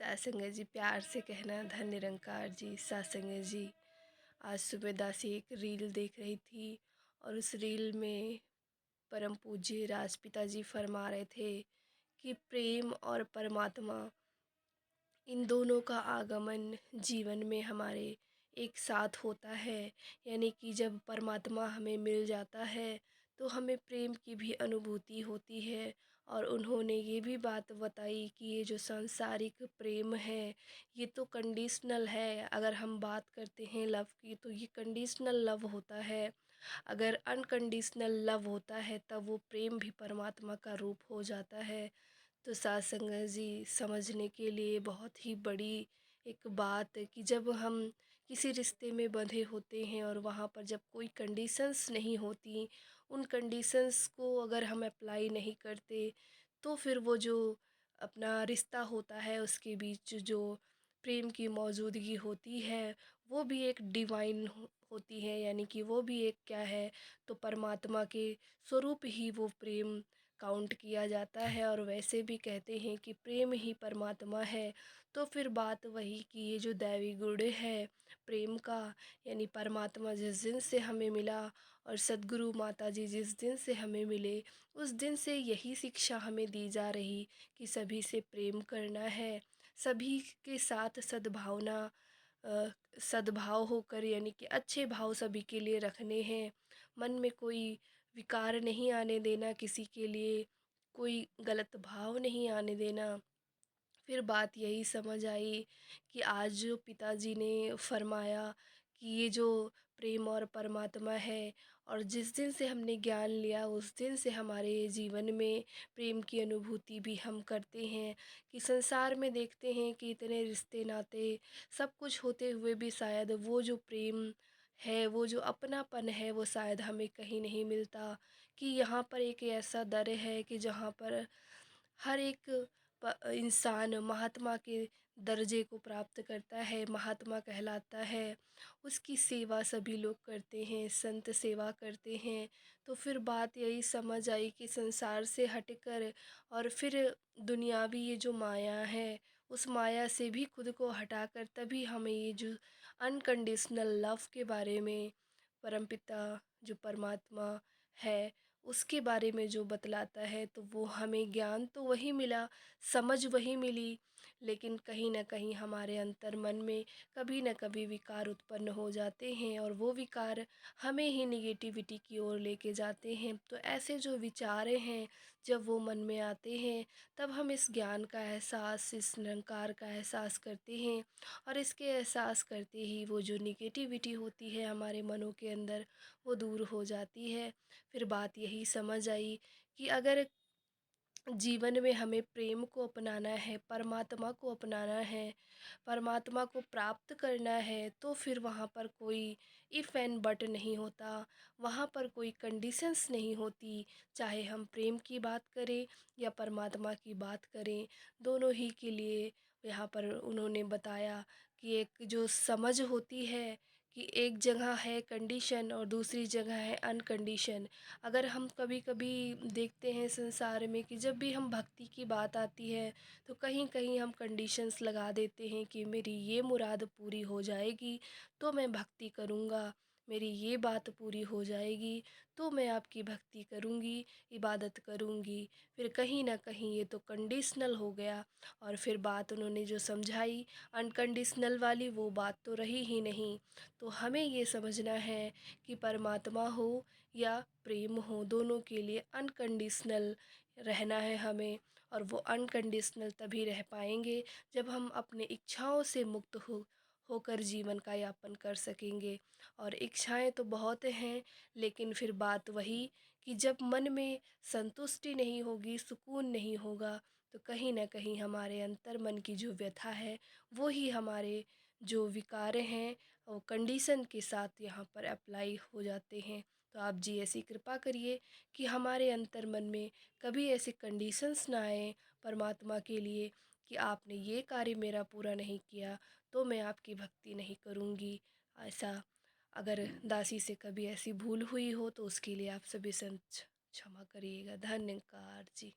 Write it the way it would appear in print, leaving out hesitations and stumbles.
सासंग जी प्यार से कहना धन निरंकार जी। सासंग जी, आज सुबह दासी एक रील देख रही थी और उस रील में परम पूज्य राजपिता जी फरमा रहे थे कि प्रेम और परमात्मा, इन दोनों का आगमन जीवन में हमारे एक साथ होता है। यानी कि जब परमात्मा हमें मिल जाता है तो हमें प्रेम की भी अनुभूति होती है। और उन्होंने ये भी बात बताई कि ये जो सांसारिक प्रेम है ये तो कंडीशनल है। अगर हम बात करते हैं लव की तो ये कंडीशनल लव होता है। अगर अनकंडीशनल लव होता है तब वो प्रेम भी परमात्मा का रूप हो जाता है। तो सत्संग जी, समझने के लिए बहुत ही बड़ी एक बात है कि जब हम किसी रिश्ते में बंधे होते हैं और वहाँ पर जब कोई कंडीशंस नहीं होती, उन कंडीशंस को अगर हम अप्लाई नहीं करते तो फिर वो जो अपना रिश्ता होता है उसके बीच जो प्रेम की मौजूदगी होती है वो भी एक डिवाइन होती है। यानी कि वो भी एक क्या है, तो परमात्मा के स्वरूप ही वो प्रेम काउंट किया जाता है। और वैसे भी कहते हैं कि प्रेम ही परमात्मा है। तो फिर बात वही कि ये जो दैवी गुण है प्रेम का, यानी परमात्मा जिस दिन से हमें मिला और सद्गुरु माता जी जिस दिन से हमें मिले, उस दिन से यही शिक्षा हमें दी जा रही कि सभी से प्रेम करना है, सभी के साथ सद्भावना अ, सद्भाव होकर, यानी कि अच्छे भाव सभी के लिए रखने हैं। मन में कोई विकार नहीं आने देना, किसी के लिए कोई गलत भाव नहीं आने देना। फिर बात यही समझ आई कि आज जो पिताजी ने फरमाया कि ये जो प्रेम और परमात्मा है, और जिस दिन से हमने ज्ञान लिया उस दिन से हमारे जीवन में प्रेम की अनुभूति भी हम करते हैं। कि संसार में देखते हैं कि इतने रिश्ते नाते सब कुछ होते हुए भी शायद वो जो प्रेम है, वो जो अपनापन है, वो शायद हमें कहीं नहीं मिलता। कि यहाँ पर एक ऐसा दर है कि जहाँ पर हर एक इंसान महात्मा के दर्जे को प्राप्त करता है, महात्मा कहलाता है। उसकी सेवा सभी लोग करते हैं, संत सेवा करते हैं। तो फिर बात यही समझ आई कि संसार से हटकर और फिर दुनियावी ये जो माया है, उस माया से भी खुद को हटाकर तभी हमें ये जो अनकंडीशनल लव के बारे में परमपिता जो परमात्मा है उसके बारे में जो बतलाता है, तो वो हमें ज्ञान तो वही मिला, समझ वही मिली, लेकिन कहीं न कहीं हमारे अंतर मन में कभी न कभी विकार उत्पन्न हो जाते हैं और वो विकार हमें ही निगेटिविटी की ओर लेके जाते हैं। तो ऐसे जो विचारें हैं जब वो मन में आते हैं तब हम इस ज्ञान का एहसास, इस निरंकार का एहसास करते हैं। और इसके एहसास करते ही वो जो निगेटिविटी होती है हमारे मनों के अंदर वो दूर हो जाती है। फिर बात यही समझ आई कि अगर जीवन में हमें प्रेम को अपनाना है, परमात्मा को अपनाना है, परमात्मा को प्राप्त करना है, तो फिर वहाँ पर कोई इफ़ एंड बट नहीं होता, वहाँ पर कोई कंडीशंस नहीं होती। चाहे हम प्रेम की बात करें या परमात्मा की बात करें, दोनों ही के लिए यहाँ पर उन्होंने बताया कि एक जो समझ होती है कि एक जगह है कंडीशन और दूसरी जगह है अनकंडीशन। अगर हम कभी कभी देखते हैं संसार में कि जब भी हम भक्ति की बात आती है तो कहीं कहीं हम कंडीशंस लगा देते हैं कि मेरी ये मुराद पूरी हो जाएगी तो मैं भक्ति करूँगा, मेरी ये बात पूरी हो जाएगी तो मैं आपकी भक्ति करूँगी, इबादत करूँगी। फिर कहीं ना कहीं ये तो कंडीशनल हो गया। और फिर बात उन्होंने जो समझाई अनकंडीशनल वाली, वो बात तो रही ही नहीं। तो हमें ये समझना है कि परमात्मा हो या प्रेम हो, दोनों के लिए अनकंडीशनल रहना है हमें। और वो अनकंडीशनल तभी रह पाएंगे जब हम अपने इच्छाओं से मुक्त होकर जीवन का यापन कर सकेंगे। और इच्छाएं तो बहुत हैं, लेकिन फिर बात वही कि जब मन में संतुष्टि नहीं होगी, सुकून नहीं होगा, तो कहीं ना कहीं हमारे अंतर मन की जो व्यथा है वो ही हमारे जो विकार हैं वो कंडीशन के साथ यहाँ पर अप्लाई हो जाते हैं। तो आप जी ऐसी कृपा करिए कि हमारे अंतर मन में कभी ऐसे कंडीशंस ना आए परमात्मा के लिए कि आपने ये कार्य मेरा पूरा नहीं किया तो मैं आपकी भक्ति नहीं करूँगी। ऐसा अगर दासी से कभी ऐसी भूल हुई हो तो उसके लिए आप सभी संत क्षमा करिएगा। धन्यवाद जी।